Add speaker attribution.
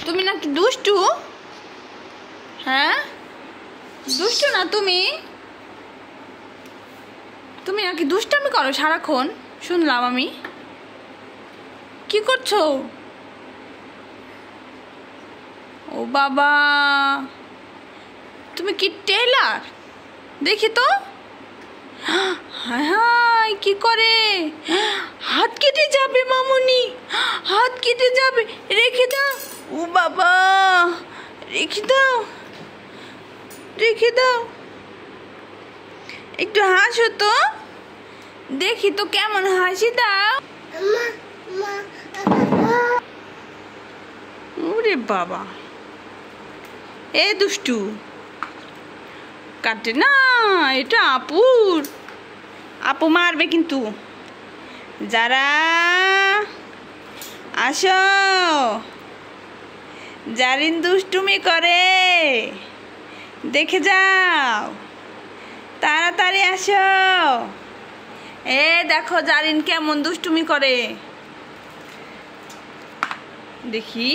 Speaker 1: তুমি নাকি দুষ্টু? হ্যাঁ, দুষ্টু না তুমি? তুমি নাকি দুষ্টামি করো সারাক্ষণ, শুনলাম আমি। কি করছো? ও বাবা, তুমি কি টেইলার? দেখি তো। হায় হায়, কি করে? হাত কেটে যাবে মামুনি, হাত কেটে যাবে। রেখে দাও। ও বাবা, রেখে দাও, রেখে দাও। একটু হাসো তো, দেখি তো কেমন হাসি দাও। ওরে বাবা, এ দুষ্টু, কাটে না, এটা আপুর। আপু মারবে কিন্তু। যারা আসো, জারিন দুষ্টুমি করে, দেখে যাও, তাড়াতাড়ি আসো। এ দেখো জারিন কেমন দুষ্টুমি করে, দেখি।